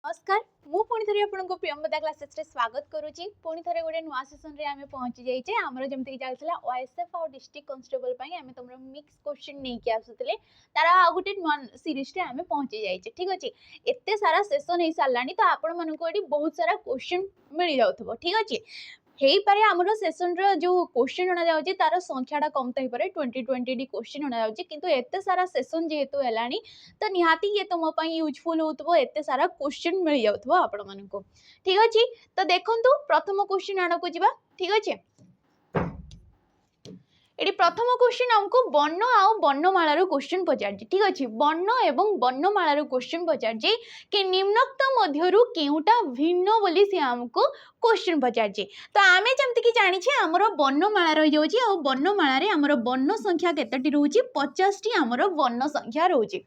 नमस्कार मु पुणी थे आपको प्रियंवदा क्लासेस रे स्वागत करुच्ची पुणी थे गोटे नुआ सेसन रे आमे पहुंची जाइए आमर जमती चलता ओएसएफ और डिस्ट्रिक्ट कांस्टेबल आम तुम मिक्स क्वेश्चन नहीं कि आसुले तार आ गोटे नुआ सीरीज रे आमे पहुंची जाइए ठीक अच्छे एत सारा सेसन हो सारा तो आपण मानक बहुत सारा क्वेश्चन मिल जाऊ ठीक अच्छे हो पारे आमर सेसन जो क्वेश्चन अणा जाऊँगी तार संख्याटा कम थी पारे 20-20 क्वेश्चन अणा जाऊँगी किंतु एत सारा सेसन जेहेतु है तो निहाती ये तुम यूजफुल हो एत सारा क्वेश्चन मिल जाऊ आपण मानक ठीक अच्छे तो देखु प्रथम क्वेश्चन आड़ को जा ठीक अच्छे ये प्रथम क्वेश्चन आमको वर्ण आउ वर्णमालार क्वेश्चन पचार ठीक अच्छे वर्ण एवं वर्णमालार क्वेश्चन पचार कि निम्नोक्त मध्यरु केउटा भिन्न बोली सी आमको क्वेश्चन पचार तो आमे जमती कि जानिछे हमर वर्णमाला रही जाउची आ वर्णमाला रे हमर वर्ण संख्या केतटी रहउची 50 टी हमर वर्ण संख्या रहउची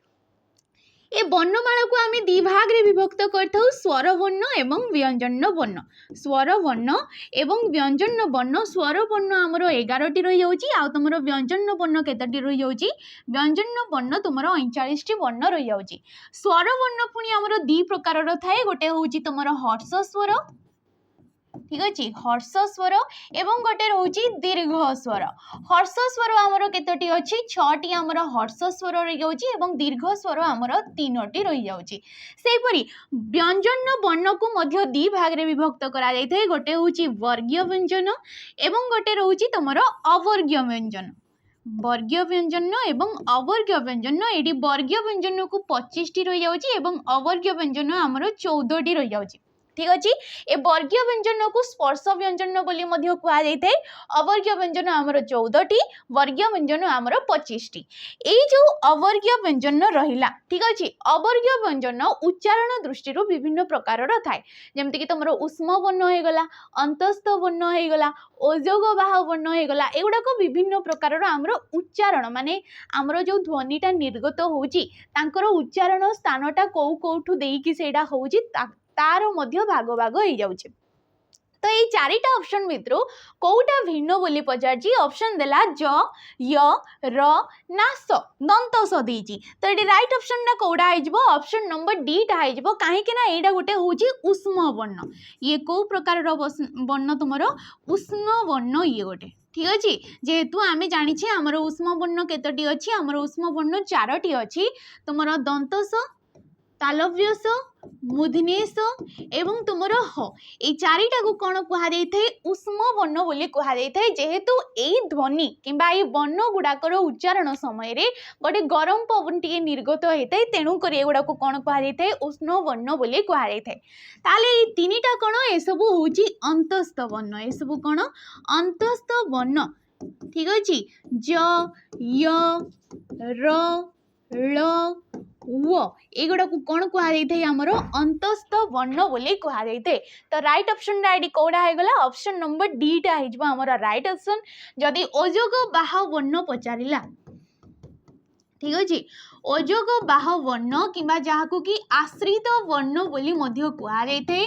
ए वर्णमाला को आम दी भाग रे विभक्त करथौ स्वर वर्ण एवं व्यंजन वर्ण स्वर वर्ण एवं व्यंजन वर्ण स्वर वर्ण आमर 11 टी रही जाउची आ तुमरो व्यंजन वर्ण केतटी रही जाउची व्यंजन वर्ण तुमरो 39 टी वर्ण रही जाउची स्वर वर्ण पुनी आमर दी प्रकार रो थाए गोटे होउची तुमरो हर्ष स्वर ठीक अच्छे हर्ष स्वर एवं गोटे रोची दीर्घ स्वर हर्ष स्वर आमर केतोटी अच्छी 6टी आमर हर्ष स्वर रही जाउची एवं दीर्घ स्वर आमर 3टी रही जाउची सेपरी व्यंजन वर्ण को मध्य दी भाग रे विभक्त करा जाय थाए गोटे होउची वर्गीय व्यंजन एवं गोटे रोची तमर अवर्गीय व्यंजन वर्गीय व्यंजन एवं अवर्गीय व्यंजन एडी वर्गीय व्यंजन को 25 टी रही जाउची एवं अवर्गीय व्यंजन आमर 14 टी रही जाउची ठीक अच्छे ए वर्गीय व्यंजन को स्पर्श व्यंजन बोली मध्य कहा जाय थाए अवर्गीय व्यंजन आमर 14 टी वर्गीय व्यंजन आमर 25 टी ए जो अवर्गीय व्यंजन रहिला ठीक अच्छे अवर्गीय व्यंजन उच्चारण दृष्टि विभिन्न प्रकार थाए जेमति कि तुमरो उष्म वर्ण हो गला अंतस्थ वर्ण हो गला ओजोग बाह वर्ण हो गला एगुडा को विभिन्न प्रकार आमर उच्चारण माने आमर जो ध्वनिटा निर्गत होउची तांकर उच्चारण स्थानटा कोठू देकी सेडा होउची तार मध्य भाग भाग हो जाउछे तो ये चारिटा ऑप्शन भितर कोटा भिन्न बोली पचारची ऑप्शन देला ज य र ना स दंत स देजी तो ये राइट ऑप्शन ना कोडा आइजबो ऑप्शन नंबर डी टा आइजबो काहे कि ना एडा गोटे होउची उष्म वर्ण ये को प्रकार रो वर्ण तुमरो उष्ण वर्ण ये गोटे ठीक अच्छे जेहेतु आम जानी आमर उष्म वर्ण केतटी अच्छी आमर उष्म वर्ण 4टी अच्छी तुमर दंत स तालव्यस मूर्धन्यस एवं तुमर ह ए चारिटा को कौन कहुए उष्म वर्ण बोली कहुए जेहेतु यही ध्वनि किंबा ये वर्ण गुड़ाकर उच्चारण समय रे गोटे गरम पवन टी निर्गत होता है तेणुक एगुड़ा को कौन कहुए उष्ण वर्ण बोली कहुए ताले ये तीनटा कौन ये सब हूँ अंतस्थ वर्ण ये सब कौन अंतस्थ वर्ण ठीक अच्छे ज य र ळ वो एगुड़ा को कौन कहुए आमर अंतस्थ वर्ण बोली कहुए तो राइट ऑप्शन आईडी कौड़ा होगा ऑप्शन नंबर डी टा आमर राइट ऑप्शन जदि ओजोग बाह वर्ण पचारा ठीक अच्छे ओजोग बाह वर्ण किंबा जहाको कि आश्रित वर्ण बोली मध्य कहुए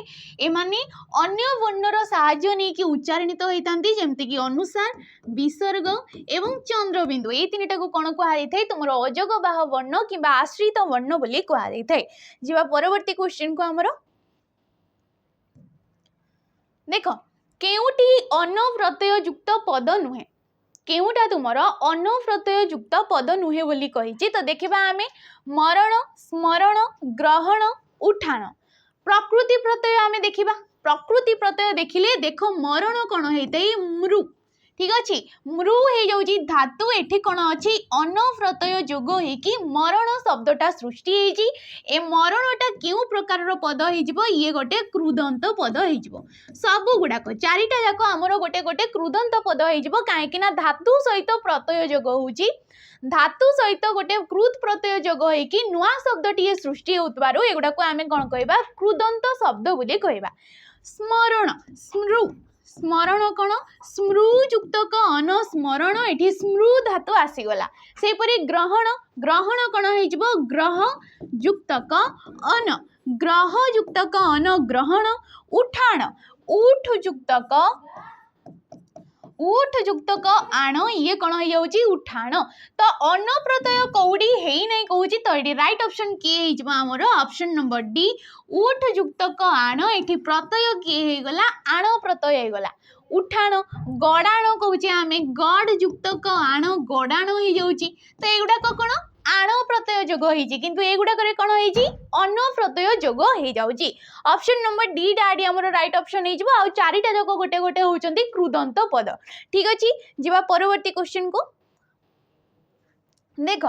एमाने अन्य वर्णर साहाय्य नहीं कि उच्चारणित होती जमती कि अनुसार विसर्ग एवं चंद्रबिंदु ये तीनटा को कौन कहुए तुम अजोग बाह वर्ण किंबा आश्रित वर्ण बोली कहुए जा परवर्ती क्वेश्चन को आमर देख केउटी अन प्रत्यय युक्त पद नुहे केउटा तुमर अन प्रत्यय युक्त पद नुहे बोली कही तो देखा आम मरण स्मरण ग्रहण उठाण प्रकृति प्रत्यय आम देखा प्रकृति प्रत्यय देखिले देख मरण कौन होता है मृ ठीक अच्छे मृ हो जाऊँगी धातु एठी कौन अच्छी अन प्रत्यय जोग होगी मरण शब्दटा सृष्टि होगी ए मरणटा क्यों प्रकार पद हो ये गोटे कृदंत पद हो सब गुड़ाक चारिटा जाक आमर गोटे गोटे कृदंत पद हो कहीं धातु सहित प्रत्यय जोग होगी धातु सहित गोटे कृत प्रत्यय जोग होगी नुआ शब्दटी सृष्टि होतबारु एगुड़ा को आम कौन कहबा कृदंत शब्द बोली कहबा स्मरण स्मृ स्मरण कौन स्मृजुक्त अन स्मरण ये स्मृ धातु आसीगला सेपरी ग्रहण ग्रहण कौन हो ग्रह युक्त अन ग्रह युक्त अन ग्रहण उठाण उठ युक्त उठ युक्त क आण ये कौन हो जाउची उठाण तो अन्न प्रत्यय कौड़ी है नहीं कहूँ तो ये राइट ऑप्शन किए आमर ऑप्शन नंबर डी उठ युक्त क आण ये प्रत्यय किए होगला आण प्रत्यय होगला उठाण गड़ाण कहूँ आम गड़ युक्त क आण गड़ाण हो जाउची तो एगुड़ाक कौन आण प्रत्यय जोग होइछि किंतु एगुड़ाक कौन होइछि अन्न प्रत्यय जोग हो जाउछि ऑप्शन नंबर डी डाडी हमर राइट ऑप्शन हो आ चारिटा जोग गोटे गोटे होउचंती कृदंत पद ठीक अछि जिबा परवर्ती क्वेश्चन को देख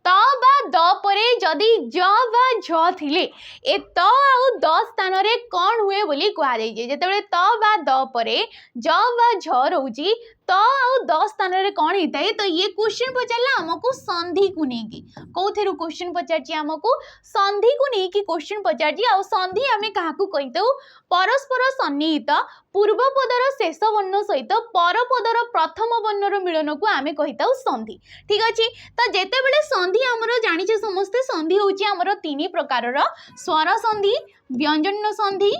त बा द परे जदि ज बा झ थिले ए त आउ द स्थान रे कोन हुए बोली कहा जाय जे जेतेबेले त बा द परे ज बा झ रहउची त आउ द स्थान रे कोन हिताय तो ये क्वेश्चन पचारला हमको संधि को नेकी कोथेरु क्वेश्चन पचारची हमको संधि को नेकी क्वेश्चन पचारची आ संधि हमें काहा को कहितौ परस्पर सन्निहित पूर्व पदर शेष वर्ण सहित पर पदर प्रथम वर्णर मिलन को आमे कहितौ संधि ठीक अछि तो जेतेबेले संधि हमरो जानिछे समस्ते संधि होची हमरो तीन प्रकारर स्वर संधि व्यंजन संधि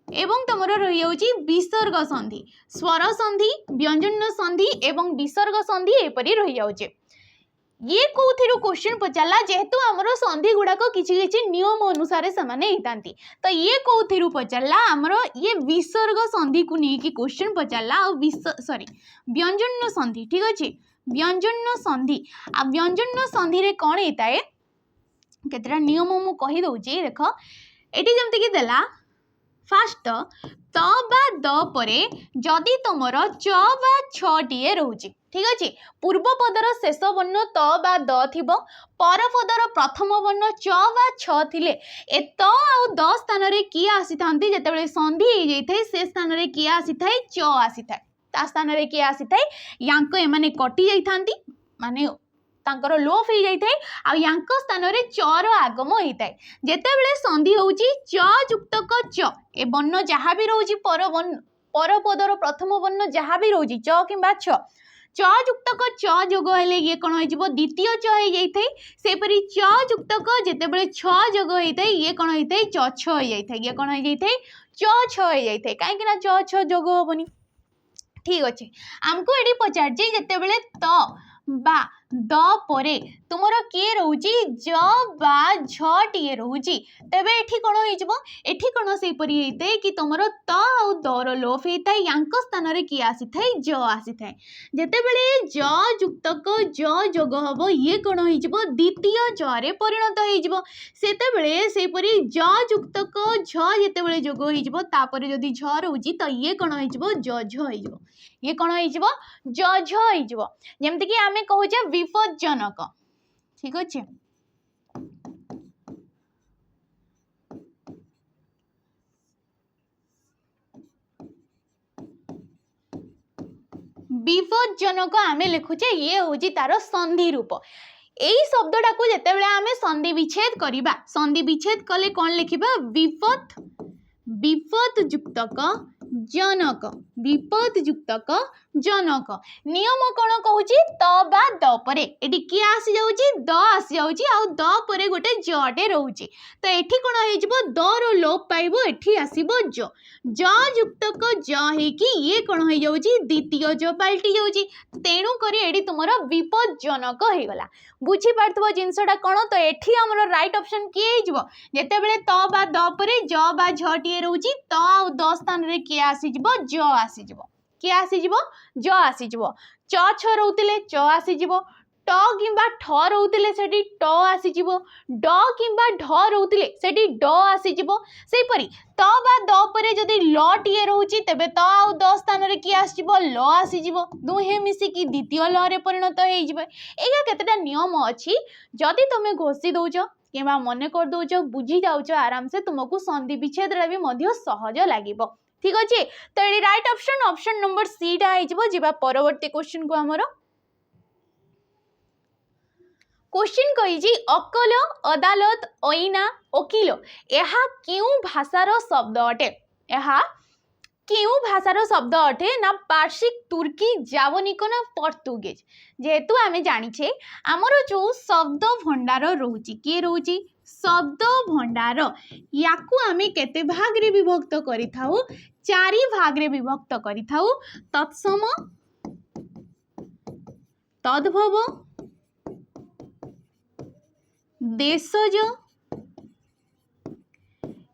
एवं तुमर रही जाउची विसर्ग संधि स्वर संधि व्यंजन संधि एवं विसर्ग संधि एपरी रही जाउचे ये कोथिरु क्वेश्चन पचाला जेहेतु हमर संधि गुड़ाक किछि किछि नियम अनुसार से माने हितांती तो ये कोथिरु पचाला हमर ये विसर्ग संधि को नहीं कि क्वेश्चन पचाला आ सॉरी व्यंजन संधि ठीक अछि व्यंजन संधि आ व्यंजन संधि रे कोन हिताए केतरा नियम मु कहि दउची देख एटी जेमति कि देला फास्ट त बा द परे जदि तुमर च बा छ टीए रहउची ठीक अछि पूर्व पदर शेष वर्ण त बा द थिबो पर पदर प्रथम वर्ण च बा छ थिले ए त आउ द स्थान रे किए आसी थांती जेतेबेले संधि हे जैथे से स्थान रे किए आसी थाए च आसी थाए ता स्थान रे किए आसी थाए यांको एमाने कटि जाई थांती माने तांकर लोप हो जाए आ यांक स्थान रे चर आगम होता है जेतेबेले संधि होउची च युक्त क च ए वर्ण जहाँ भी रोची पर पदर प्रथम वर्ण जहाँ भी रोची च किंबा छ च युक्त क च जोग हेले ये कोन होई जिवो द्वितीय च हो जाइथै सेपरि च युक्त क जेतेबेले छ जोग होइथै ये कोन होइथै च छ हो जाइथै ये कोन हो जाइथै च छ हो जाइथै काहे कि ना च छ जोग होबनी ठीक अछि हमको एडी पचार जे जेतेबेले त बा द परे तुमर किए रहउची ज बा झ टीए रहउची तबे एठी कोन होई जबो एठी कोन से परि हेते कि तुमर त आउ द रो लोप हेता यांक स्थान रे कि आसी थाए ज आसी थाए जेतेबेले ज युक्त क ज जोग हबो ये कोन होई जबो द्वितीय ज रे परिणत होई जबो सेतेबेले से परि ज युक्त क झ जेतेबेले जोग होई जबो तापरे जदी झ रहउची त ये कोन होई जबो ज झ होई जबो ये कोन होई जबो ज झ होई जबो जेमति कि आमे कहूचे विपज्जनक ठीक अच्छे विपज्जनक आमे लिखुचे ये होची तार संधि रूप एई शब्दटा को जेतेबेले आमे संधि विच्छेद करिबा संधि विच्छेद कले कोन लिखिबा विपद युक्तक जनक विपद युक्तक जनक नियम कोन कहूची त बा द परे एटी कि आसी जाउची द आसी जाउची आ द परे गोटे जटे रहउची तो एठी कोन होई जबो द रो लोप पाइबो एठी आसीबो ज युक्तक ज हे कि ये कोन होई जाउची द्वितीय ज पाल्टी जाउची तेणु करी एडी तुमरो विपज्जनक हे गला बुझी पारथबो जिंसटा कोन तो एठी हमरो राइट ऑप्शन कि हे जबो जेतेबेले त बा द परे ज बा झ टी रहउची त आ द स्थान रे कि आसी जबो ज आसी जबो कि आसी जबो ज आसी जबो च छ रहउतिले च आसी जबो ट किंबा ठ रहउतिले सेठी ट आसी जबो ड किंबा ढ रहउतिले सेठी ड आसी जबो सेही परी त बा द परे जदी ल टीए रहउची तबे त आ द स्थान रे कि आसी जबो ल आसी जबो दुहे मिसी कि द्वितीय ल रे परिणत होई जबे एगा केतेटा नियम अछि जदी तमे घोषि दउचो किंबा मने कर दउचो बुझी जाउचो आराम से तुमको संधि विच्छेद रे भी मध्य सहज लागिबो ठीक अच्छे तो ये राइट ऑप्शन नंबर सी टा आइजबो जिबा परवर्ती क्वेश्चन को हमरो क्वेश्चन कहिजी अकल अदालत ओइना वकील एहा क्यों भाषार शब्द अटे एहा क्यों भाषार शब्द अटे ना पार्श्विक तुर्की जावनिक ना पर्तुगीज जेहेतु आमे जानिछे हमरो जो शब्द भंडार रहउची के रहउची शब्द भंडार याकू आमे केते भाग रे विभक्त करि थाउ 4 भाग रे विभक्त करि थाउ तत्सम तद्भव देशज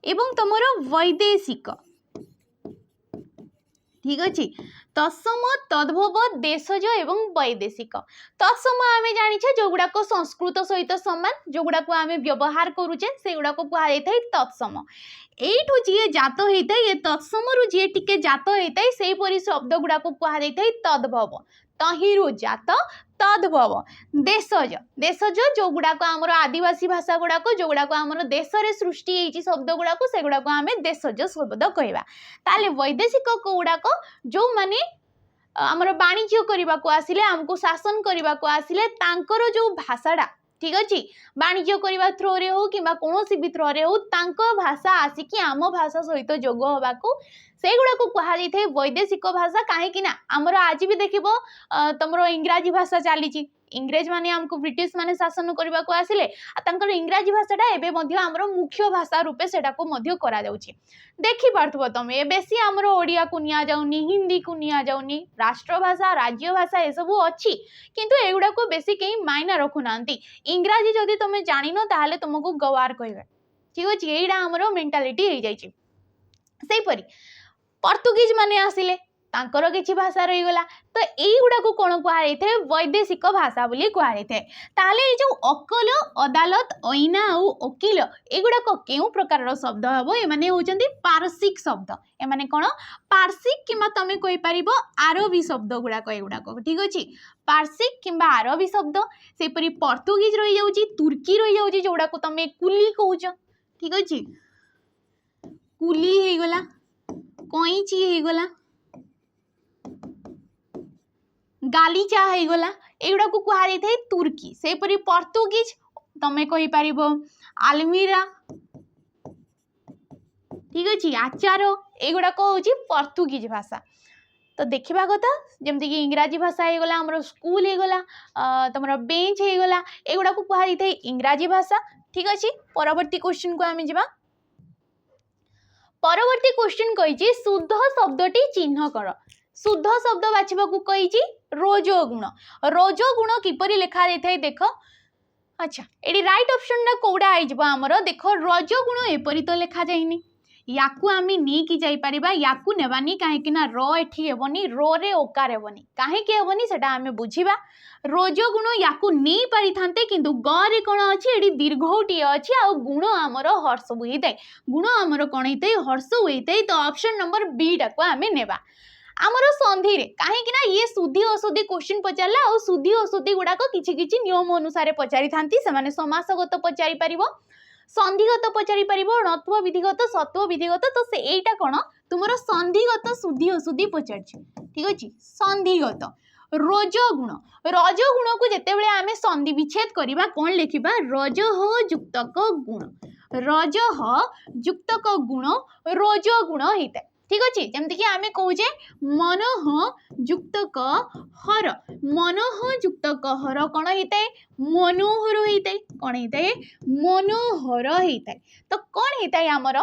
एवं तमर वैदेशिक ठीक अच्छे तत्सम तद्भव देशज एवं वैदेशिक तत्सम आमे जानिछे जो गुडा को संस्कृत सहित समान जो गुडा को आमे व्यवहार करूचे से गुडा को कुहा जाय तत्सम एठु जे जात हेतै ये तत्सम रु जे टिके जात हेतै सेही परि शब्द गुडा को कुहा जाय तद्भव तहिरु जात तद्भव देशज देशज जो गुडा को हमर आदिवासी भाषा गुडा को जो गुडा को हमर देश रे सृष्टि हेछि शब्द गुडा को से गुडा को आमे देशज शब्द कहबा ताले वैदेशिक को गुडा को जो माने हमर वाणिज्य करबा को आसिले हमको शासन करबा को आसिले तांकर जो भाषाडा ठीक अछि वाणिज्य करबा थ्रो रे हो किबा कोनोसी भी थ्रो रे हो तांको भाषा आसिकी आम भाषा सहित जोग होबा को से गुडा को कहा जाय थे वैदेशिक भाषा काहे कि ना हमर आज भी देखिबो तमरो इंग्रजी भाषा चली इंग्रेज माने हमको ब्रिटिश माने शासन करबा को आसिले आ तांकर इंग्रजी भाषाटा एबे मध्ये हमर मुख्य भाषा रूपे सेटा को मध्ये करा जाउची देखि पारथबो तमे बेसी हमर ओडिया को निया जाउनी हिंदी को निया जाउनी राष्ट्रभाषा राज्य भाषा ए सब अछि किंतु एगुडा को बेसी केही मायना रखु नांती इंग्रजी जदी तमे जानिनो ताहाले तुमको गवार कहबे ठीक अछि एइडा हमर मेंटालिटी हे जाइची सेही परी पोर्तुगीज माने आसिले तांकर किछि भाषा रही गला तो एई गुडा को कोन कुहा जाय थे वैदेशिक भाषा बोली कुहा जाय थे ताले ए जो अकल अदालत ऐना और वकील एगुडा को केउ प्रकार रो शब्द हबो ए माने होचंदी पारसिक शब्द ए माने कोन पारसिक किमा तमे कहि परिबो आरबी शब्द गुडा को एगुडा को ठीक अछि पारसिक किंबा आरबी शब्द से परी पोर्तुगीज रही जाउची तुर्की रही जाउची जोडा को तमे कुली कहउछ ठीक अछि कुली हे गला कईची हे गला गालीचा हे गला एगुडा को कुहा जाय थे तुर्की से परी पोर्तुगीज तमे कहि परिबो आलमीरा ठीक अछि आचार एगुडा को होची पोर्तुगीज भाषा तो देखिबा कथा जेमति कि इंग्रजी भाषा हे गला हमरो स्कूल हे गला तमरो बेंच हे गला एगुडा को कुहा जाय थे इंग्रजी भाषा ठीक अछि परवर्ती क्वेश्चन को आमे जिबा परवर्ती क्वेश्चन कहिछि शुद्ध शब्दटी चिन्ह कर शुद्ध शब्द बाछिबा को कहिछि रोजगुण रोजगुण किपरि लिखा जाय देख अच्छा एडी राइट ऑप्शन ना कोडा आइ जबा हमरो देखो रोजगुण एपरि तो लिखा जाइनी याकू आमी नी की जाई परिबा याकू नेबानी काहे कि ना रो एठी हेबनी रो रे ओकार हेबनी काहे कि हेबनी सेटा आमे बुझिबा रोजगुण याकू नी पारि थांते किंतु ग रे कोन अछि एडी दीर्घौटी अछि आ गुण हमरो हर्ष होइतै गुण हमरो कोन हेतै हर्ष होइतै तो ऑप्शन नंबर बी टा को आमे नेबा आमर संधि रे काहे कि ना ये शुद्धि अशुद्धि क्वेश्चन पचारला और शुद्धि अशुद्धि गुडा को किछि किछि नियम अनुसार पचारि थांती से माने समासगत पचारि परिबो संधिगत पचारि परिबो णत्व विधिगत सत्व विधिगत तो से एटा कोन तुमरो संधिगत शुद्धि अशुद्धि पचारछि ठीक अछि संधिगत रजगुण रजगुण को जेतेबेले आमे संधि विच्छेद करिबा कोन लिखिबा रजह युक्तक गुण रजह युक्तक गुण रजगुण हेतै ठीक अच्छे जमती कि आमे कहूचे मनः युक्तक हर मनः युक्तक हर कौन होता है मनोहर होता है कौन होता है मनोहर होता है तो कौन होता है आमर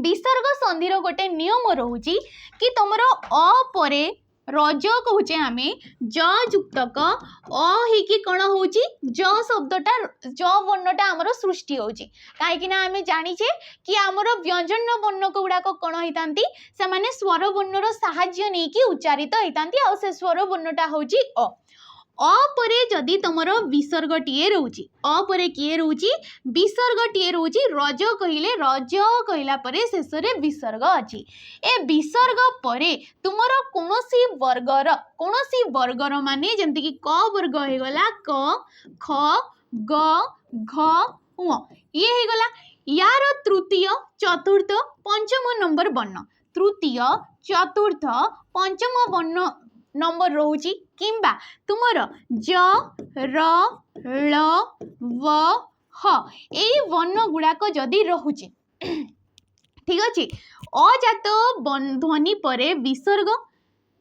विसर्ग संधिर गोटे नियम रोची कि तुमर अ परे रज कहूचे आमे ज युक्तक अ हिकी कौन होची ज शब्दटा ज वर्णटा आमर सृष्टि होची काहे ना आमे जानिछे कि आमर व्यंजन वर्ण गुड़ा कौन होइतांती से माने स्वर वर्णर साहाय्य नहीं कि उच्चारित होइतांती आ से स्वर वर्णटा होची अ परे जदि तुमर विसर्ग टीए रोची अ परे किए रोची विसर्ग टीए रोची रज कहिले रज कहला परे शेष रे विसर्ग अछि ए विसर्ग परे तुमर कोनोसी वर्गर माने जेंति कि क वर्ग हे गला क ख ग घ उ ये हे गला यार तृतीय चतुर्थ पंचम नंबर वर्ण तृतीय चतुर्थ पंचम वर्ण नंबर रोची किंबा तुमर ज र ल व ह ए वर्ण गुड़ाक जदि रहुची ठीक अच्छे अजात ध्वनि परे विसर्ग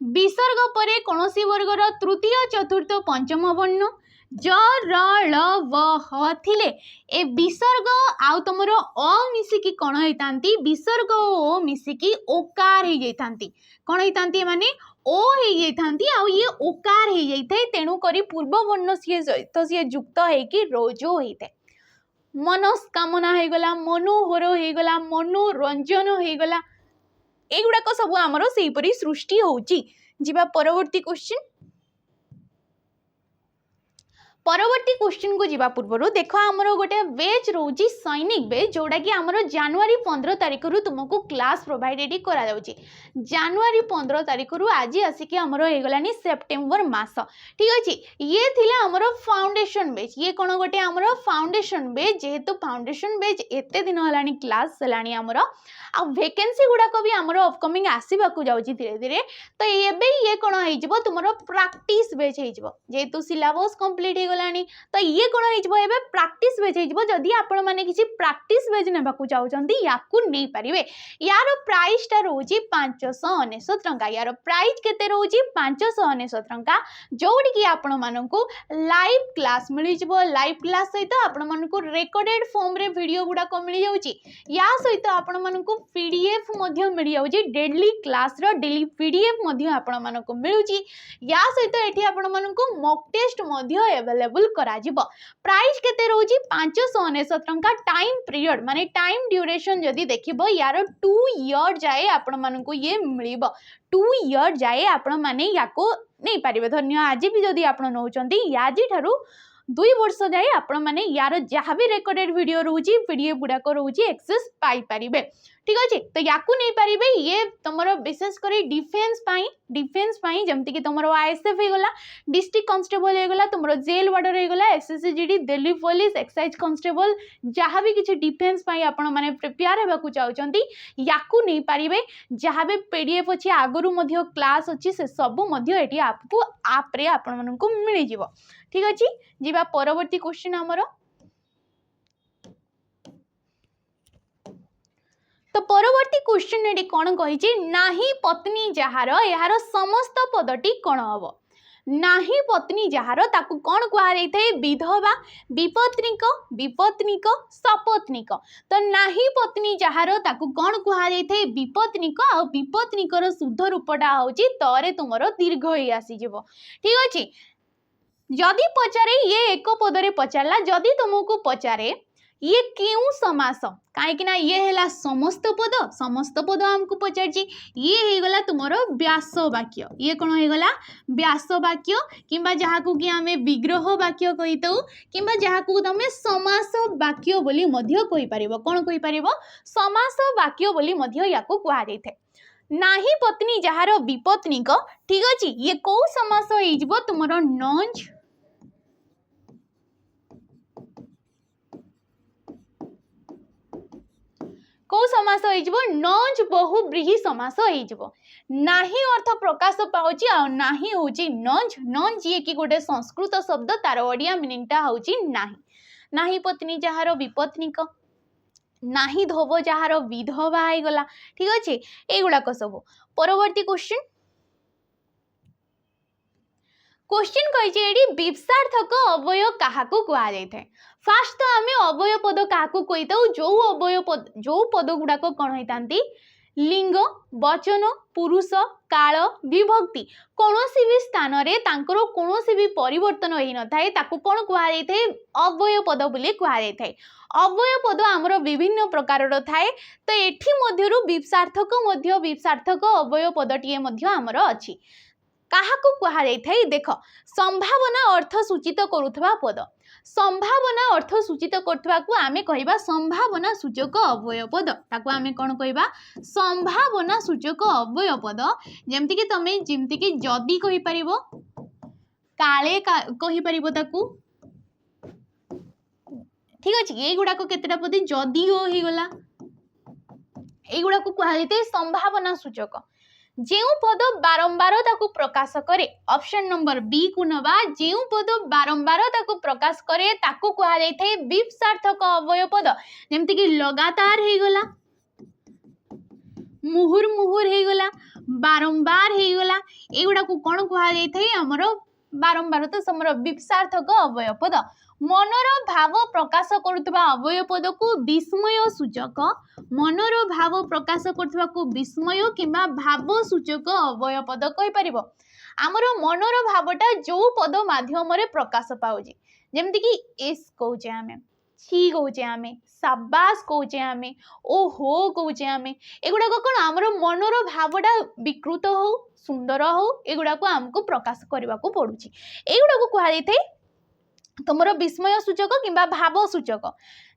विसर्ग परे कौनसी वर्गर तृतीय चतुर्थ पंचम वर्ण ज र ळ व ह थिले ए विसर्ग आउ तुमर अ मिसिकी कौन होइतांती विसर्ग ओ मिसिकी ओकार हे जाइतांती कौन होइतांती माने ओ हे जाइतांती आउ ये ओकार हे जाइथे तेणु करी पूर्व वर्ण सिए सहित सिए युक्त हे कि रोजो होइथे मनस्कामना हे गला मनोहर हे गला मनोरंजन हे गला एगुड़ा को सब आमर सेहीपरी सृष्टि होउची जिबा परवर्ती क्वेश्चन परवर्ती क्वेश्चन को जीवा पूर्व देख आमर गोटे बेच रोची सैनिक बेच जोड़ा कि आमर जनवरी 15 तारिख रु तुमको क्लास प्रोवाइडेड करा जाउची जनवरी 15 तारिख रु आज आसिक आमर हो गलानी सेप्टेम्बर मास ठीक अच्छे ये थिला आमर फाउंडेशन बेच ये कौन गोटे आमर फाउंडेशन बेच जेहेतु फाउंडेशन बेच एते दिन हलानी क्लास हलानी आमर आ वैकेंसी गुड़ाक भी आमर अपकमिंग आसवाक जाउची धीरे धीरे तो ये कौन हो तुम प्रैक्टिस बेच हो जेहेतु सिलेबस कंप्लीट हो गलानी तो ये कौन हो प्रैक्टिस बेच हो जदि आपण मैंने किसी प्रैक्टिस बेच ने चाहते या नहीं पारे यार प्राइसटा रोचे 599 टंका यार प्राइस केते रोचे 599 टंका जोड़ी कि आपण मानकू लाइव क्लास मिल लाइव क्लास सहित आपण मानकू रेकॉर्डेड फॉर्म रे वीडियो गुड़ाक मिल जाउची या सहित आपण मानकू पीडीएफ मध्य मिल जाउची डेली क्लास रो डेली पीडीएफ मध्य आपण मानकू मिलुची या सहित एठी आपण मानकू मॉक टेस्ट मध्य अवेलेबल करा जिवो प्राइस केते रोची 599 टंका टाइम पीरियड माने टाइम ड्यूरेशन जदी देखिबो यार 2 इयर जाए आपण मानकू ये मिलिबो 2 इयर जाए आपण माने याको नहीं पारिबे धन्य आज भी जदी आपण नौचंती याजी ठारू 2 वर्ष जाए आपण माने यार जहाँ भी रेकॉर्डेड वीडियो रोची पीडीएफ गुड़ाक रोची एक्सेस पाई पारिबे ठीक अच्छे तो याकू नहीं पारिबे ये तुम विशेष कर डिफेन्स पाई जमती कि तुम आईएसएफ हो गला डिस्ट्रिक्ट कांस्टेबल हो गला तुम जेल वार्डर हो गला एसएससीजीडी दिल्ली पुलिस एक्साइज कांस्टेबल जहाँ भी किसी डिफेन्स पाई आपण माने प्रिपेयर होगा चाहते याकू नहीं पारिबे जहाँ भी पीडीएफ अच्छी आगुरी मध्य क्लास अच्छी से सबू मध्य एटी आपको आप रे आपण मानकू मिल जिवो ठीक अच्छे जीवा परवर्ती क्वेश्चन हमरो तो परवर्ती क्वेश्चन एटी कौन कही नाही पत्नी जहार यार समस्त पदटी कौन हम नाही पत्नी जहार ताकू कौन कहुए विधवा विपत्निक विपत्निक सपत्निक तो नाही पत्नी जहार ताकू कौन कहुए विपत्निक आ विपत्निकर शुद्ध रूपटा हूँ तरे तुमर दीर्घ ही आसीजिवो ठीक अच्छे जदि पचारे ये एक पदरे पचारा जदि तुमको पचारे ये क्यों समास कहीं ये है समस्त पद आमको पचार ये हो गला तुमर व्यास वाक्य ये कौन हो गला व्यास वाक्य किंबा जहाँ को कि आमे विग्रह वाक्य कही दऊ किंबा जहाँ को तुम समास वाक्य बोली मध्य कहि परिबो कौन कहि परिबो समास वाक्य बोली मध्य याको कहा जाइथे नाही पत्नी जहार विपत्निक ठीक अछि ये कौ समास हो तुमर नंज कौ समास हो नंज बहुब्रीहि समास हो नाही अर्थ प्रकाश पाउची आ नाही होची नंज नंज ये कि गोटे संस्कृत शब्द तार ओडिया मीनिंगटा होची नाही नाही पत्नी जहार विपत्निक नाही धोब जहार विधवा हो गला ठीक अच्छे एगुड़ाक सब परवर्ती क्वेश्चन कही विपसार्थक अवय क्या कहुए फास्ट तो आम अवय पद क्या कही जो पद गुड़ाक कौन होती लिंग वचन पुरुष काल विभक्ति कौन भी स्थान में कौन भी परिवर्तन हो न थाए कौन कहुए अवय पद बोली कहुए अवय पद आमर विभिन्न प्रकार थाए तो ये विपसार्थक अवय पदटीए आमर अच्छी काहाकू कहुए देख संभावना अर्थ सूचित करुवा पद संभावना अर्थ सूचित करुवा आमे कहबा संभावना सूचक अवय पद ताकू आमे कौन कहबा संभावना सूचक अवय पद जेमति कि तमे जेमति कि जदी कहि परिबो काले कहि परिबो ताकू ठीक अछि ए गुडा को केतेटा पद जदी हो गला ए गुडा को कहा संभावना सूचक जेउ पद बारंबार ताकू प्रकाश करे ऑप्शन नंबर बी को नबा जेउ पद बारंबार ताकू प्रकाश करे ताकू कहा जाय विपसार्थक अवय पद जेमति कि लगातार हे गला मुहुर मुहुर हे गला बारंबार हे गला एगुडा को कोन कहा जाय हमरो बारंबार तो समर विपसार्थक अव्यय पद मनर भाव प्रकाश करुवा अव्यय पद को विस्मय सूचक मनर भाव प्रकाश करुवा को विस्मय किंबा भाव सूचक अव्यय पद कहि परिबो आमर मनर भावटा जो पद माध्यम रे प्रकाश पाउजी जेमति कि एस कहूचे आमे छी कहूचे आमे शाबाश कहूचे आमे ओहो कहूचे आमे एगुडा कोन आमर मनर भावटा विकृत हो सुंदर हो एगुडा को हमको प्रकाश करबा को पडुची एगुडा को कहा जाय थाए तुमर विस्मय सूचक किंबा भाव सूचक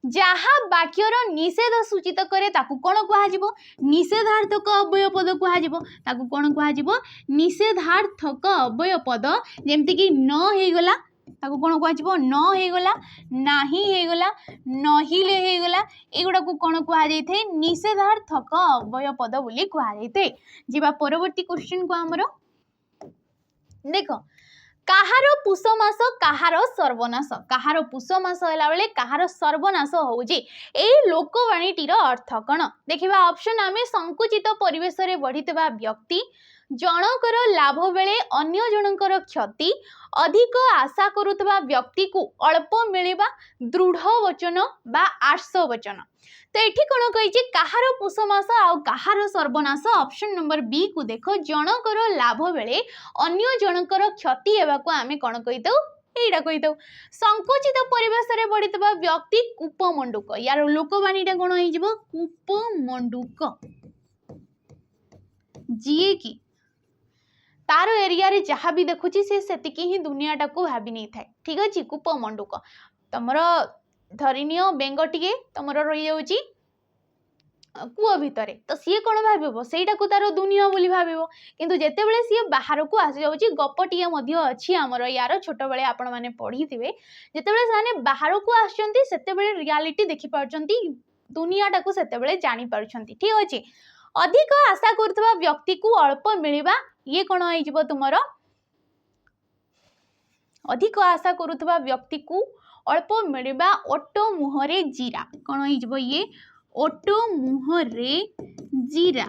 जहा वाक्यर निषेध सूचित करे ताकू कोन कहा जिवो निषेधार्थक अव्यय पद कहा जिवो ताकू कोन कहा जिवो निषेधार्थक अव्यय पद जेमति कि न हे गला ताकू कोन कहा जिवो न हे गला नाही हे गला नहिले हे गला एगुडा को कोन कहा जाय थे निषेधार्थक अव्यय पद बोली कहा जाय थे जिबा परवर्ती क्वेश्चन को हमरो देखो काहार पुष मास काहार सर्वनाश काहार पुष मास होला बेले काहार सर्वनाश होउजी ए लोकवाणीटीर अर्थ कण देखिबा ऑप्शन आमे संकुचित परिवेश रे बढ़ितबा व्यक्ति जनकर लाभ बेले अन्य जनकर क्षति अधिक आशा करुतबा व्यक्ति को अल्प मिलिबा दृढ़ वचन बा आर्ष वचन तो ये कौन कही कहार पुष मास आउ कहार सर्वनाश ऑप्शन नंबर बी को देख जनकर लाभ बेले अन्य जनकर क्षति हेबा को आमे कौन कही दउ एटा कही दउ संकुचित परिवेश रे बढ़ितबा व्यक्ति कूपमंडूक यार लोकवाणीटा कौन होई जिवो कूपमंडूक जीए की तार एरिया रे जहाँ भी देखुची से सेतिकी ही दुनियाटा को भाभी नहीं थाए ठीक अच्छे कूपमंडूक तमर धरिनियो बेंग टिके तमर रही जाउची कूआ भितर तो सी कौन भाव सेटा को तार दुनिया बोली भाव किंतु जेते बेले सी बाहर को आसी जाउची गपटिए मध्य अछि हमर यार छोट बेले आपण माने पढ़ी थिबे जेते बेले साने बाहर को आछंती सेते बेले रियलिटी देखि पारछंती दुनियाटा को सेते बेले जानि पारछंती ठीक अछि अधिक आशा करथबा व्यक्ति को अल्प मिलिबा ये कौन हो तुमर अधिक आशा करुवा व्यक्ति को अल्प मिलवा ओटो मुहरे जीरा कौन हो ये ओटो मुहरे जीरा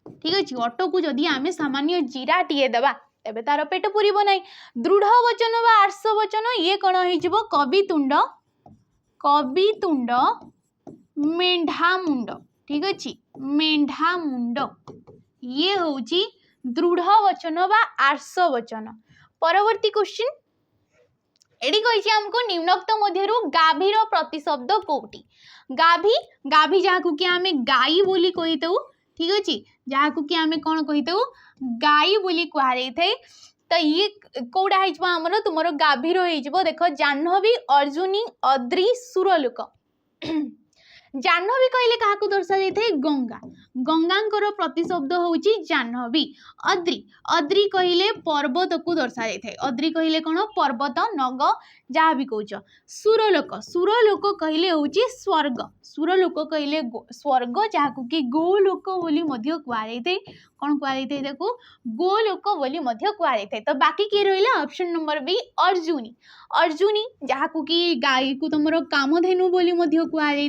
ठीक अच्छे ऑटो को जदि आमे सामान्य जीरा टीए दबा तेबे तार पेट पुरिबो नाही दृढ़ वचन बा आर्ष वचन ये कौन हो कवितुंड मेंढा मुंड ठीक अच्छे मेंढा मुंड ये होची दृढ़ वचन बा आर्ष वचन परवर्ती क्वेश्चन एडी कहिछि हमको निम्नोक्त मध्यरु गाभीर प्रतिशब्द कोउटी गाभी गाभी जाकु कि आमे गाई बोली कहितौ ठीक अछि जाकु कि आमे कोन कहितौ गाई बोली कहा जाय थे तो ये कोडा हिजबो हमरो तुमरो गाभीर हिजबो देखो जाह्नवी अर्जुनी अद्री सुरलोक जाह्नवी कहले काहाकू दर्शा जाय गंगा गंगांकर प्रतिशब्द होउची जाह्नवी अद्री अद्री कहले पर्वत को दर्शा जाय अद्री कहले कोन पर्वत नग जहाँ भी कहूच सुरलोक सुरलोक कहले होउची स्वर्ग सुरलोक कहले स्वर्ग जहाँकू कि गोलोक बोली मध्य कहा जाय कौन कहा जाय देखो गोलोक बोली मध्य कहा जाय तो बाकी किए रहिला option number B Arjuni Arjuni जहाँकू कि गाई को तुमरो कामधेनु बोली मध्य कहा जाय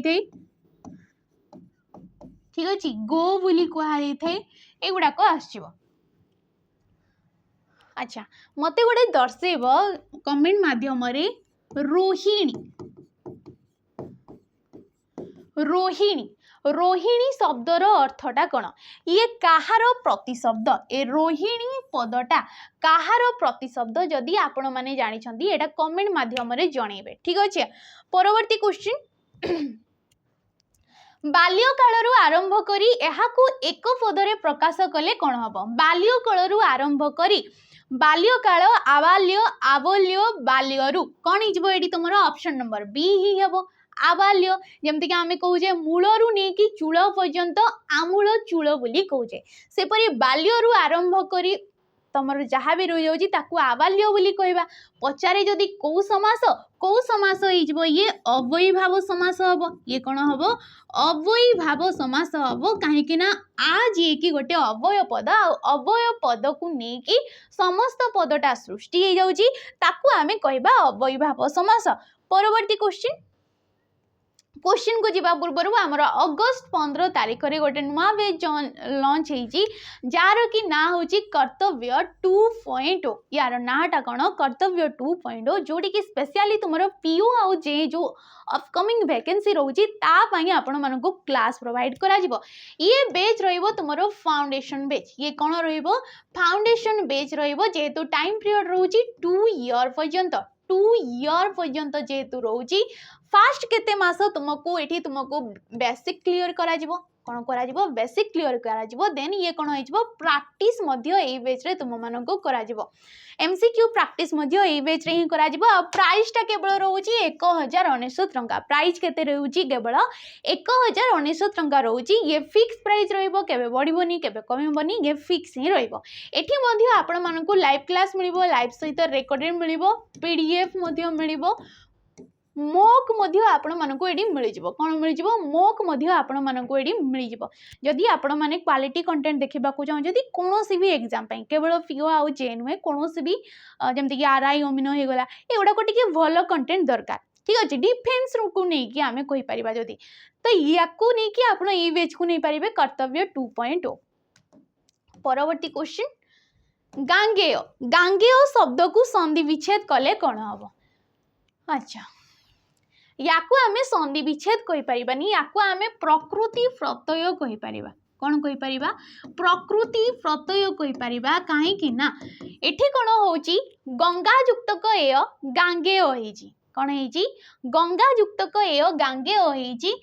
ठीक अच्छे गो बोली कहा जाय एगुड़ाक आसो अच्छा मते गोटे दर्शेब कमेंट माध्यम रोहिणी रोहिणी रोहिणी शब्दर अर्थटा कौन ये काहार प्रतिशब्द ए रोहिणी पदटा काहार प्रतिशब्द जदि आपण माने जानी छंती एटा कमेंट माध्यम रे जणेबे ठीक अच्छे परवर्ती क्वेश्चन बाल्यकालरू आरंभ करी एहाकू एक पदरे प्रकाश कले कौन हम बाल्यकालरू आरंभ करी बाल्यकाल आबाल्य आवल्य बाल्यरू कौन हो तुम ऑप्शन नंबर बी ही हम आबाल्य जमती कि आमे कहूजे मूलरू नेकी चूल पर्यंत आमूल चूल बोली कहूजे सेपरी बाल्यरू आरंभ करी तमर जहाँ भी रही जाऊँगी ताकू आबाल्य बोली कहवा पचारे जदि कौ समास हो ये अव्ययीभाव समास हम ये कौन हम अव्ययीभाव समास हम कहीं आज ये कि गोटे अव्यय पद अव्यय पद को लेकिन समस्त पदटा सृष्टि हो जाऊँगी ताकू आमे कहवा अव्ययीभाव समास परवर्ती क्वेश्चन क्वेश्चन को जीवा पूर्व आमर अगस्त 15 तारीख रे गोटे नुआ बेच लॉन्च होईची जार कि ना होची कर्तव्य 2.0 यार नाटा कौन कर्तव्य 2.0 जोटी कि स्पेशली तुमर पीओ आउ जे जो अपकमिंग वैकेंसी रोची ता पई आपण मानको क्लास प्रोवाइड करा जिवो। ये बेच रहिबो तुमरो फाउंडेशन बेच ये कौन रहिबो फाउंडेशन बेच रहिबो जेहेतु टाइम पीरियड रोची 2 ईयर पर्यंत 2 ईयर पर्यंत जेहेतु रोची फास्ट केते मास तुमको एठी तुमको बेसिक क्लियर करा जिवो कौन करा जिवो बेसिक क्लियर करा जिवो देन ये कौन होई जिवो प्रैक्टिस मध्य एई बेच रे तुम मानको करा जिवो एमसीक्यू प्रैक्टिस मध्य एई बेच रे ही करा जिवो। प्राइस टा केवल रहउची 1099 टंका प्राइस केते रहउची केवल 1099 टंका रहउची। ये फिक्स प्राइस रहइबो केबे बढ़िबोनी केबे कमिबोनी ये फिक्स ही रहइबो। एठी मध्य आपण मानको लाइव क्लास मिलिबो लाइव सहित रेकॉर्डेड मिलिबो पीडीएफ मध्य मिलिबो मोक मध्य आपण मानको एडी मिल जिवो कोन मिल जिवो मोक मध्य आपण मानको एडी मिल जिवो। जदि आपण माने क्वालिटी कंटेंट देखिबा को चाहो जदि कोनोसी भी एग्जाम पई केवल पीओ आउ जेन हुए कोनोसी भी जेमति कि आरआई ओमिनो हे गला एगुडा को टिके भलो कंटेंट दरकार ठीक अछि। डिफेंस को नै कि आमे कहि परिबा जदि तो याकू नै कि आपण ई बेच को नै परिबे कर्तव्य 2.0। परवर्ती क्वेश्चन गांगेय गांगेय शब्द को संधि विच्छेद कले कोन हबो। अच्छा याकू आमे संधि विच्छेद कहि परिबानी याकू आमे प्रकृति प्रत्यय कहि परिबा कोन कहि परिबा प्रकृति प्रत्यय कहि परिबा काहे कि ना एठी कोन होची गंगा युक्तक एय गांगेय होईची कोन हेची गंगा युक्तक एय गांगेय होईची।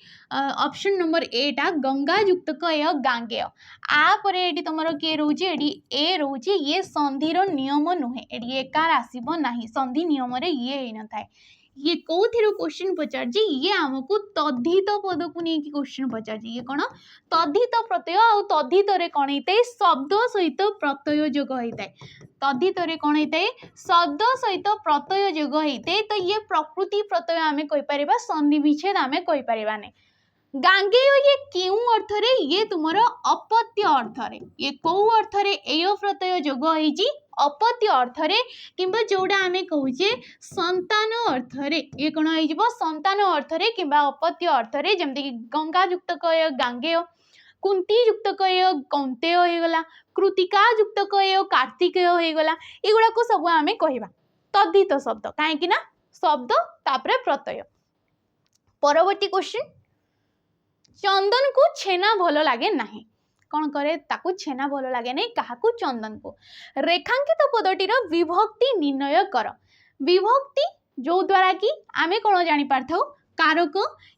ऑप्शन नंबर ए टा गंगा युक्तक एय गांगेय आ परे एठी तमरो के रहउची एठी ए रहउची ये संधिर नियम नुहे एठी एकार आसीबो नाही संधि नियम रे ये हे न थाए। ये कौथिरो क्वेश्चन पचार जी ये हमको तद्धित पद को नहीं कि क्वेश्चन पचार जी ये कौन तद्धित प्रत्यय आ तद्धित रे कौन होता शब्द सहित प्रत्यय जोग होता है तद्धित रे कौन होता है शब्द सहित प्रत्यय जोग होता है। तो ये प्रकृति प्रत्यय आमे कहि परिबा संधि विच्छेद आमे कहि परिबा ने। गांगेय ये क्यों अर्थ रे ये तुमरो अपत्य अर्थ रे ये को अर्थ रे एय प्रत्यय जोग होईची अपत्य अर्थ रे किंबा जोडा आमे कहूचे संतान अर्थ रे ये कोन होई जिवो संतान अर्थ रे किंबा अपत्य अर्थ रे जेमति कि गंगा युक्त कय गांगेय कुंती युक्त कय कौंतेय होई गला कृतिका युक्त कय कार्तिकेय होई गला एगुडा को सब आमे कहिबा तद्धित शब्द काहे कि ना शब्द तापरे प्रत्यय। परवर्ती क्वेश्चन चंदन को छेना भलो लागे नाही कौन करे ताकू छेना भलो लागे नहीं काहाकू चंदन को। रेखांकित पदटीर विभक्ति निर्णय कर विभक्ति जो द्वारा कि आमे कौन जानी पारथौ कारक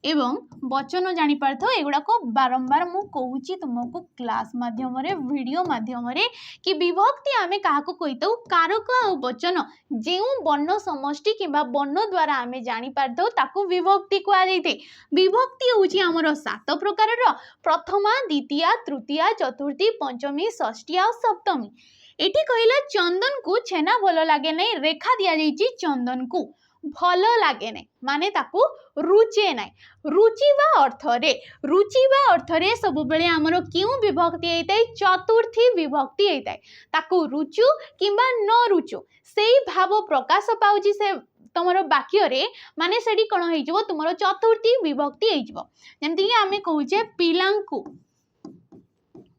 एवं वचन जानी पारथौ एगुडा को बारंबार मु कहूची तुमको क्लास माध्यम रे वीडियो माध्यम रे कि विभक्ति आमे काहाकू कहितौ कारक आ वचन जेउ वर्ण समष्टि किबा वर्ण द्वारा आमे जानी पारथौ ताकू विभक्ति को आ जाइते। विभक्ति होची हमर 7 प्रकार रो प्रथमा द्वितीया तृतीया चतुर्थी पंचमी षष्ठी आ सप्तमी। एठी कहिला चंदन को छेना भलो लागे नै रेखा दिया जाइची चंदन को भलो लागे नै माने ताकू रुचे नै रुचिबा अर्थ रे सब बेले हमरो क्यों विभक्ति हेतै चतुर्थी विभक्ति हेतै ताकू रुचु किंबा न रुचु सेही भाव प्रकाश पाउची से तमरो वाक्य रे माने सेडी कोन होई जबो तुमरो चतुर्थी विभक्ति होई जबो। जेमति कि आमे कहूचे पिलांकु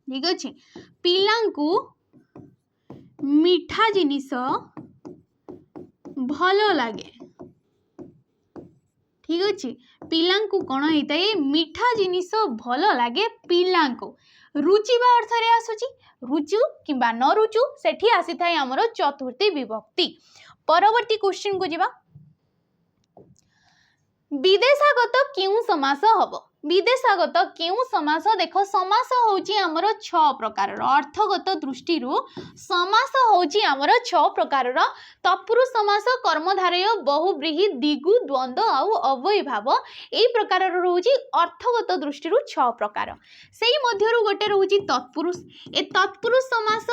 ठीक अछि पिलांकु मीठा जिनिस भलो लागे ठीक अच्छे पिलांकु कौन होता है मीठा जिनिस भलो लागे पिलांकु रुचिबा अर्थ रे आसुची रुचु किंबा न रुचु सेठी आसी थाए हमरो चतुर्थी विभक्ति। परवर्ती क्वेश्चन को जीवा विदेशागत क्यों समास हबो विदेशागत क्यों समास देख समास होची हमर 6 प्रकार अर्थगत दृष्टि समास होची हमर 6 प्रकार तत्पुरुष समास कर्मधारय बहुव्रीहि दिगु द्वंद्व आउ अव्ययी भाव एई प्रकार रहउची अर्थगत दृष्टि 6 प्रकार सेही मध्यरु गोटे रहउची तत्पुरुष ए तत्पुरुष समास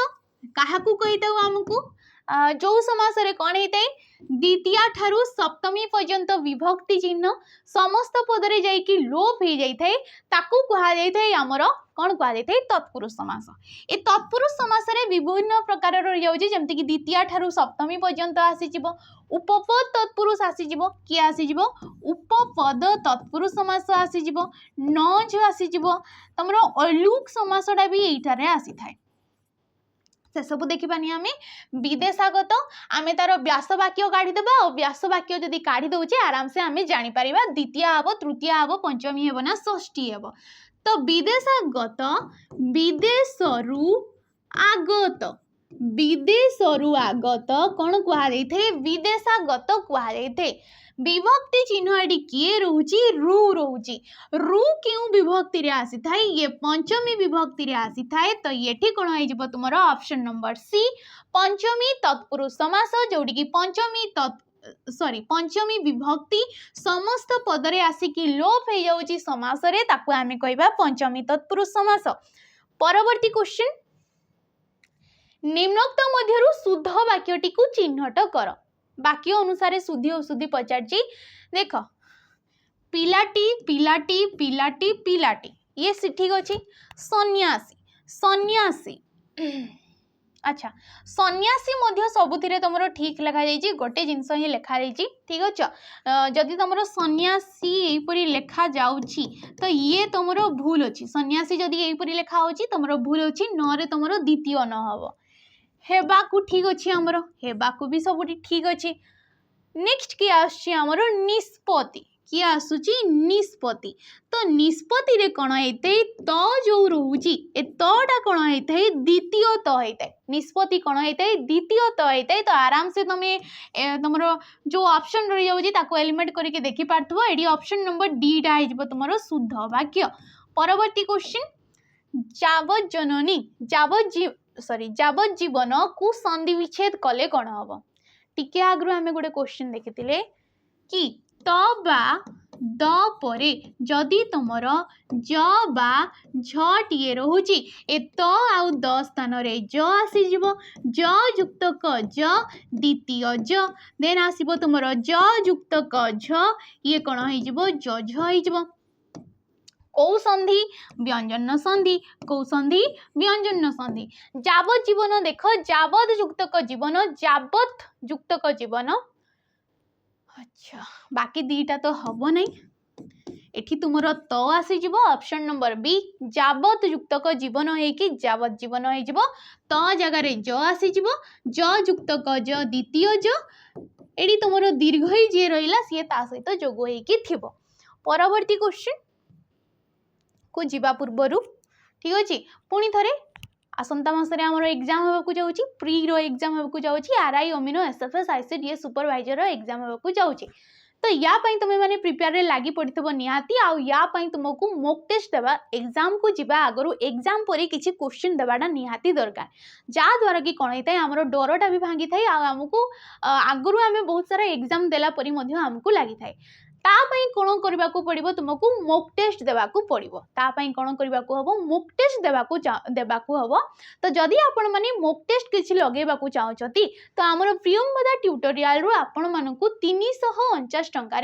काहाकू कहिताउ हमकू जो समास रे कौन होता है द्वितीया ठारू सप्तमी पर्यंत विभक्ति चिन्ह समस्त पद रे जाइकी लोप हो जाए ताकू कहा जाए आमर कौन कहा जाए तत्पुरुष समास। ए तत्पुरुष समास रे विभिन्न प्रकार रही जमती कि द्वितीया ठारू सप्तमी पर्यंत आसीजिवो उपपद तत्पुरुष आसीजिवो किए आसीजिवो उपपद तत्पुरुष समास आसीजिवो नज आसीजिवो तमरो अलुक समासटा भी एइठारे आसी थाए से सब देखिपानी आमे विदेशागत आमे तार व्यास वाक्य काढ़ीदेबा और व्यास वाक्य जदि काढ़ी दउचे आराम से आमे जानि परिबा द्वितीय हबो तृतीय हबो पंचमी हबो ना षष्ठी हबो। तो विदेशागत विदेशरु आगत विदेशरु आगत कौन कहा जाइथे विदेशागत कहा जाइथे। विभक्ति चिन्ह एटी किए रोची रु रोची रु क्यों विभक्ति रे आसी थाए ये पंचमी विभक्ति रे आसी थाए तो येठी कोन होई जिवो तुमरो ऑप्शन नंबर सी पंचमी तत्पुरुष समास जोडी की पंचमी विभक्ति समस्त पद रे आसी की लोप हे जाउची समास रे ताकू आमे कहबा पंचमी तत्पुरुष समास। परवर्ती क्वेश्चन निम्नोक्त मध्यरु शुद्ध वाक्यटी को चिन्हट कर वाक्य अनुसार शुद्धि अशुद्धि पचारची देख पिलाटी पिलाटी पिलाटी पिलाटी ये ठीक अच्छे सन्यासी सन्यासी अच्छा सन्यासी मध्य सबुथिरे तुमरो ठीक लिखा जाइए गोटे जिनस ही लिखा जाइए ठीक अच्छे जदि तुम सन्यासी यहीपरी लिखा जाउची तो ये तुमरो भूल अच्छी सन्यासी जदि यहीपरी लिखा होची तुमरो भूल अच्छी न रे तुमरो द्वितीय न हबो हेबाकू ठीक अच्छे आमर हेबाकू भी सब ठीक अच्छे। नेक्स्ट किए आसुची आमर निष्पत्ति किए आसुची निष्पत्ति तो निष्पत्ति रे कौन होते त जो रोची ए तटा कौन होता है द्वितीय त होता है निष्पत्ति कौन होता है द्वितीय त होता है। तो आराम से तुम तुम जो ऑप्शन रही जाऊँगी ताको एलिमेंट करके देखि पारथबो एडी ऑप्शन नंबर डी टा हो तुम शुद्ध वाक्य। परवर्ती क्वेश्चन जावत जननी जावत जीवन को संधि विच्छेद कले कौन हम टिके आगु आम गोटे क्वेश्चन देखी कि त बा द परे जदि तुमर ज बा झटिए रोची ए त आउ द स्थान रे ज आसीजिवो ज युक्त क ज द्वितीय ज देन आसीबो तुमर ज युक्त क झ ये कौन हो ज झ हो कौ संधि व्यंजन संधि कौ संधि व्यंजन संधि जावत जीवन देख जावत युक्तक जीवन जावत युक्तक जीवन अच्छा बाकी दीटा तो हम नहीं एठी तुमर त आसीजिव ऑप्शन नंबर बी जावत युक्तक जीवन होइकी जावत जीवन हो त जगार ज आसीजिव ज युक्तक ज द्वितीय ज एठी तुमर दीर्घ ही जे रहिला सी ता सहित जोग होइकी थिबो। परवर्ती क्वेश्चन को जीवा पूर्वरु ठीक अच्छे पुणी थे आसंता मासरे आमर एग्जाम होगा जाऊँगी प्री रो एग्जाम होगा जाऊँगी RI amino SFS ICDS supervisor exam होगा जाऊँगी तो या तुम मैंने प्रिपेयर लगी पड़ो निहाती आउ या तुमको मॉक टेस्ट देवा एग्जाम को जीवा आगु एग्जाम पर किसी क्वेश्चन देवाटा निहाती दरकार जहाँद्वारा कि कौन होता है आमर डरटा भी भांगी थाए आमको आगु आम बहुत सारा एग्जाम देला परी आमको लगी थाए तापाई कौन करने को पड़ो तुमको मॉक टेस्ट देवाकू पड़ो तापाई कौन करने को हम मॉक टेस्ट देवाकू हम तो जदि आपण माने मॉक टेस्ट किसी लगेबाकू चाहती तो आमर प्रियंवदा ट्यूटोरियल रु आपण मानकू 349 टंका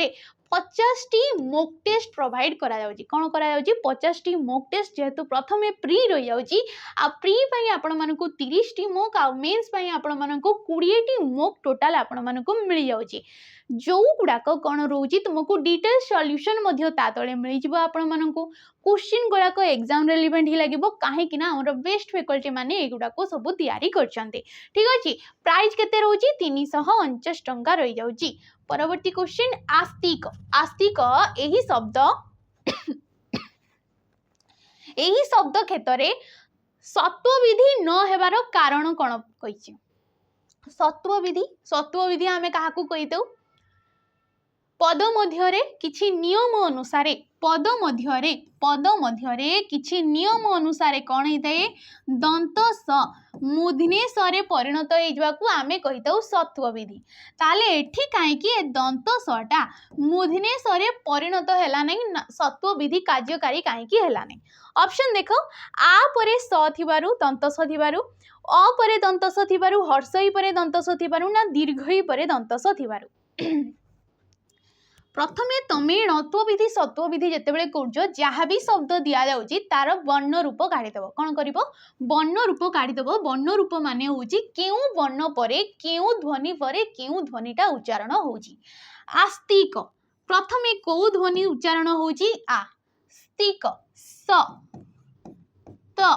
50 टी मॉक टेस्ट प्रोवाइड करा जाउची कोन करा जाउची 50 टी मॉक टेस्ट जेहेतु प्रथमे प्री रही जाउची आ प्री पई आपण मानकू 30 टी मॉक आ मेंस पई आपण मानकू 20 टी मॉक टोटल आपण मानकू मिल जाउची जो गुड़ाक कौन रोची तुमको डिटेल सॉल्यूशन मध्य ता तले मिल जिवो आपण मानकू क्वेश्चन गुड़ाक एग्जाम रेलिवेंट ही लागिवो काहे कि ना हमर बेस्ट फैकल्टी माने ए गुड़ाक सब तैयारी करछन्ते ठीक अछि। प्राइस केते रोची 349 टंका रही जाउची। परवर्ती क्वेश्चन आस्तिक आस्तिक एही शब्द क्षेत्र में सत्व विधि न हेबार कारण कौन कहिछि सत्व विधि आमे काहाकू कहितौ पद मध्यरे किछि नियम अनुसारे पद मध्यरे किछि नियम अनुसारे कौन होता है दंत स मूर्धन्य परिणत हो आमे कहीता सत्व विधि ताले एठी कहीं दंत सटा मूर्धन्य परिणत है नहीं सत्व विधि कार्यकारी कहीं है नहीं। ऑप्शन देख आ परे स थिबारु दंत स थिबारु अ परे दंत स थिबारु हर्षई परे दंत स थिबारु ना दीर्घई परे दंत स थिबारु। प्रथमे तमे णत्व विधि सत्व विधि जितेबाला कर जहाँ भी शब्द दि जाऊँगी तार वर्ण रूप काढ़ीदेव कौन कर वर्ण रूप काढ़ीदेव वर्ण रूप मान हूँ क्यों वर्ण पर क्यों ध्वनि पर क्यों ध्वनिटा उच्चारण होउची। आस्तिक प्रथमे कौ ध्वनि उच्चारण होउची आ स्तिक स त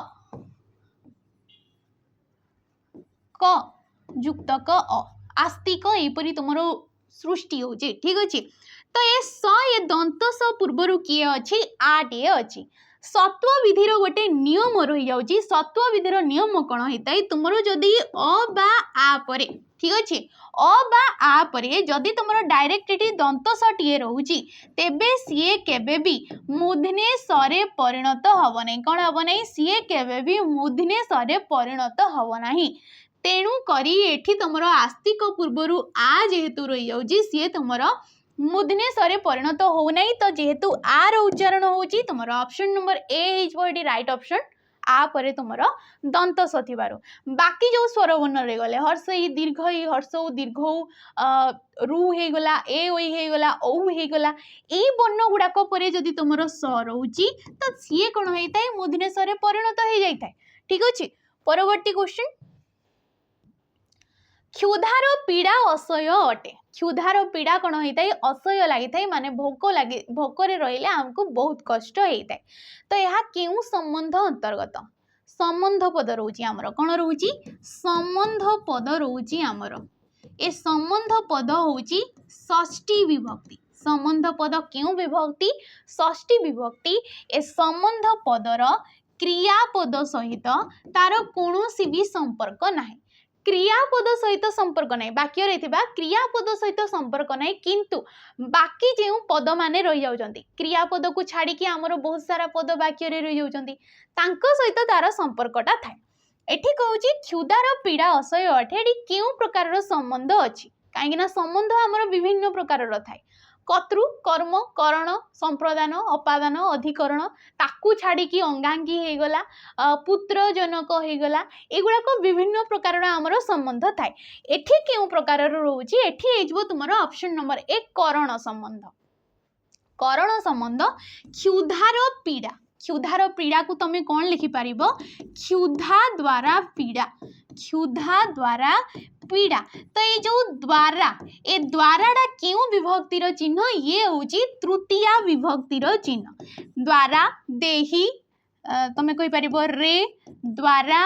क युक्त क अ आस्तिक एपरी तुम सृष्टि होची ठीक अच्छे। तो ये स ये दंत स पूर्वर किए अच्छी आटे अच्छी सत्व विधिर गोटे नियम रही जाऊँगी सत्व विधिर नियम कौन होता है तुम जदि अ बा आ परे ठीक अच्छे अ बा आ परे जदि तुम डायरेक्ट ये दंत स टीए रोची तेबे सीए केबे भी मूर्धन्य सरे परिणत हब नहीं कौन हब नहीं सीए केबे भी मूर्धन्य सरे परिणत हब नहीं। तेणु करी एठी तुम आस्तिक पूर्वर आ जेहेतु रही जाऊँगी सी तुम मूर्धन्य सरे परिणत हो नहीं तो जेहेतु आर उच्चारण होची तुम ऑप्शन नंबर ए ये राइट ऑप्शन आ परे तुम दंत स थिबारु बाकी जो स्वर वर्ण रे गले हर्षई दीर्घई हर्षौ दीर्घौ रु हे गला ए ओई हे गला औ हे गला ए वर्ण गुडाक परे जदि तुमरो स रहउची तो सी कोन होइताय मूर्धन्य सरे परिणत हो जाइताय ठीक अछि। परवर्ती क्वेश्चन क्षुधार पीड़ा असह्य अटे क्षुधार पीड़ा कौन होता है असह्य लगी था माने भोक लगे भोकरे रहिले आमको बहुत कष्ट होता है। तो यह क्यों संबंध अंतर्गत संबंध पद रोची आमर कौन रोची संबंध पद रोची आमर ए संबंध पद होची षष्ठी विभक्ति संबंध पद क्यों विभक्ति षष्ठी विभक्ति ए संबंध पदर क्रियापद सहित तार कौनसी भी संपर्क नाही क्रियापद सहित संपर्क नहीं वाक्य रे क्रियापद सहित संपर्क नहीं किंतु बाकी जो पद माने रही जाउछंती क्रियापद को छाड़ी कि आमर बहुत सारा पद वाक्य रे रही जाउछंती तांको सहित तार संपर्कटा थाए। एठी कहूची क्षुधार पीड़ा असह्य अटे एठी केउ प्रकार संबंध अछि कहीं संबंध आमर विभिन्न प्रकार थाए कर्तृ कर्म करण संप्रदान अपादान अधिकरण ताकू छाड़ी कि अंगांगी हो गला पुत्र जनक हो गला एगुड़ाक विभिन्न प्रकार आमर संबंध थाए। एठी केउ प्रकार रोची एठी हेजबो तुमर ऑप्शन नंबर 1 करण संबंध क्षुधार पीड़ा को तुम कौन लिखि पारिबो क्षुधा द्वारा पीड़ा तो ये जो द्वाराटा क्यों विभक्तिर चिन्ह ये होची तृतीया विभक्तिर चिन्ह द्वारा देही तुम कहि पारिबो रे द्वारा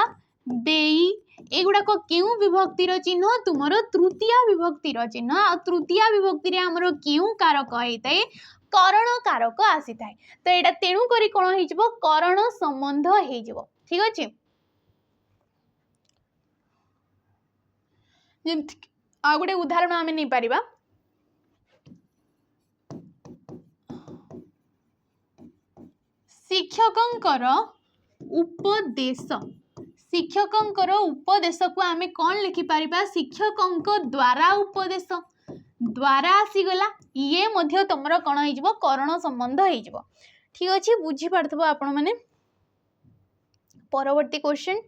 देई एगुड़ाक क्यों विभक्तिर चिन्ह तुमर तृतीया विभक्तिर चिन्ह आ तृतीया विभक्ति आमर क्यों कारक होता है करण कारक आसी थाए। तो यहाँ तेणु करी कौन हो करण संबंध हो ठीक अच्छे। आ गोटे उदाहरण आम नहीं पारिबा शिक्षकंकर उपदेश को आम कौन लिखि पारिबा शिक्षकंक द्वारा उपदेश द्वारा आसीगला ये मध्य तुमर कौन हो करण संबंध हो ठीक अच्छे बुझी पार्थबो आपण माने। परवर्ती क्वेश्चन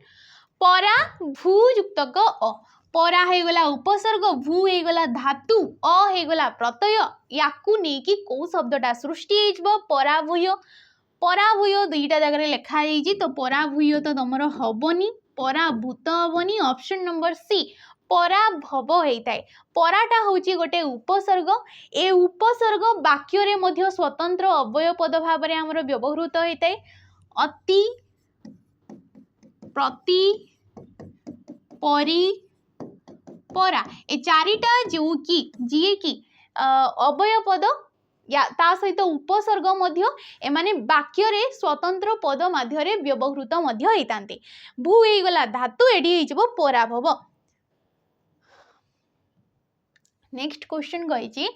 परा भू युक्त अ परा हो गला उपसर्ग भू हो गला धातु अ हो गला प्रत्यय याकू नहीं कि कौ शब्दटा सृष्टि हो पराभूय दुईटा जगह लिखा तो पराभूय तो तुम हबनी पराभूत हबनी ऑप्शन नंबर सी पराभव होता है। पराटा हूँ गोटे उपसर्ग ए उपसर्ग वाक्य रे मध्य स्वतंत्र अव्यय पद भाव में आमर व्यवहृत होता है अति प्रति परी परा ए चारिटा जो कि जी कि अव्यय पद या ता सहित उपसर्ग मध्य एमाने वाक्य रे स्वतंत्र पद माध्यरे व्यवहृत मध्य होइतांते भू हो गला धातु एडी होइजबो पराभव। नेक्स्ट क्वेश्चन कही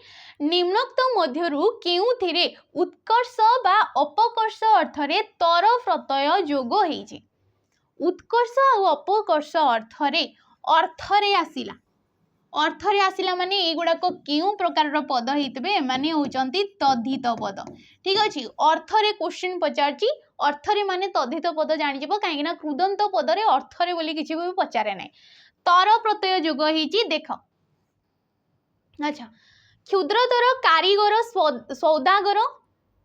निम्नोक्त मध्यरु केउथिरे उत्कर्ष बा अपकर्ष अर्थ रे तर प्रत्यय जोग होइछि उत्कर्ष आ अपकर्ष अर्थरे आसिला माने एगुड़ाक क्यों प्रकार पद होते माने होचंती तद्धित पद। ठीक अच्छे अर्थरे क्वेश्चन पचारची अर्थरे माने तद्धित पद जानी कहीं कृदंत पदरे अर्थरे बोली किसी भी पचारे ना तर प्रत्यय जोग होती देख। अच्छा क्षुद्रतर कारीगर सौदागर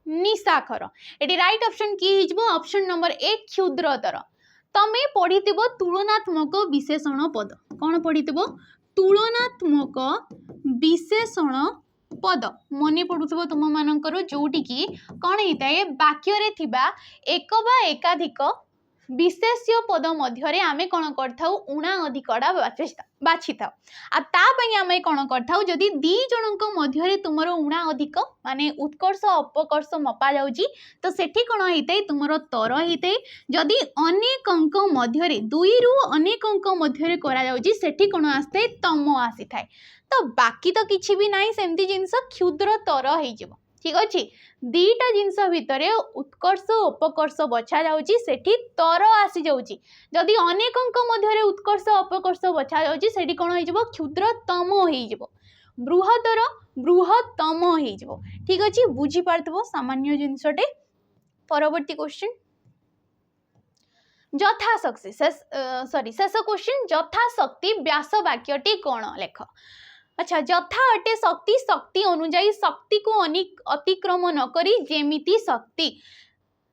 निशाखर ये राइट ऑप्शन किए ऑप्शन नंबर 1 क्षुद्रतर। तमे पढ़ी तुलनात्मक विशेषण पद कौन पढ़ी तुलनात्मक विशेषण पद मने पड़ुथबो तुम मानकर जोटी की कौन होता है वाक्य थिबा एक बा एकाधिक विशेष्य पद मध्यरे आमे कौन करथाउ उणा अधिकड़ा बाछि थाउ आ तापई आमे कौन करथाउ जदि दी जनक मध्यरे तुमर उणा अधिक माने उत्कर्ष अपकर्ष मपा जाउची तो सेठी कौन होइते तुमर तर होइते जदि अनेकंक मध्यरे दुई रु अनेकंक मध्यरे करा जाउची सेठी कौन आस्ते तम आसी थाए तो बाकी तो किछि भी नाही सेमती जिंस क्षुद्र तर होई जिवो। ठीक अच्छे दीटा जिनस भितर उत्कर्ष अपकर्ष बछा जाउची सेठी तर आसी जाउची जदि अनेकंक मध्यरे उत्कर्ष अपकर्ष बछा जाउची सेठी कोन होई जिवो क्षुद्रतम होई जिवो बृहतर बृहत्तम होई जिवो। ठीक अच्छे बुझी पारथबो सामान्य जिनसटे। परवर्ती क्वेश्चन यथाशक्ति शेष क्वेश्चन यथाशक्ति व्यास वाक्यटी कोन लेख। अच्छा यथा अटे शक्ति शक्ति अनुजाई शक्ति को अतिक्रम न करी जेमिति शक्ति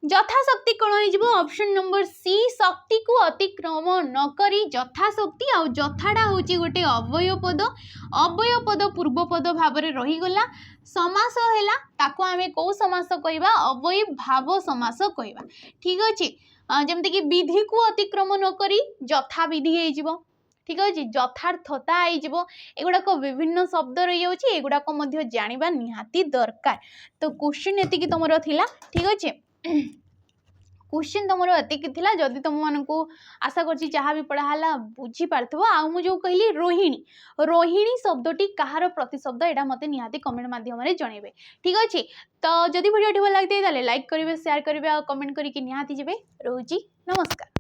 यथाशक्ति कौन हो ऑप्शन नंबर सी शक्ति को अतिक्रम न करी यथाशक्ति आ यथाटा हूँ गोटे अव्यय पद पूर्व पद भाव में रहीगला समास है ताको आमे कौ समास कहवा अव्यय भाव समास कहवा। ठीक अच्छे जमती कि विधि को अतिक्रम न करी यथा विधि हो। ठीक अच्छे यथार्थता एगुड़ाक विभिन्न शब्द रही जाऊँगी एगुड़ाक जाना निहाती दरकार। तो क्वेश्चन एति तुम थिला। ठीक अच्छे क्वेश्चन तुम एतिक थिला जदि तुम मानू आशा करछि जहाँ भी पढ़ाला बुझी पारथबो। आ मु जो कहली रोहिणी रोहिणी शब्दटी कहार प्रतिशब्द एटा मते निहाती कमेंट माध्यम रे जणेबे। ठीक अच्छे तो जदि वीडियो भल लगते लाइक करेंगे शेयर करेंगे और कमेंट करके निहाती जेबे। रोजी नमस्कार।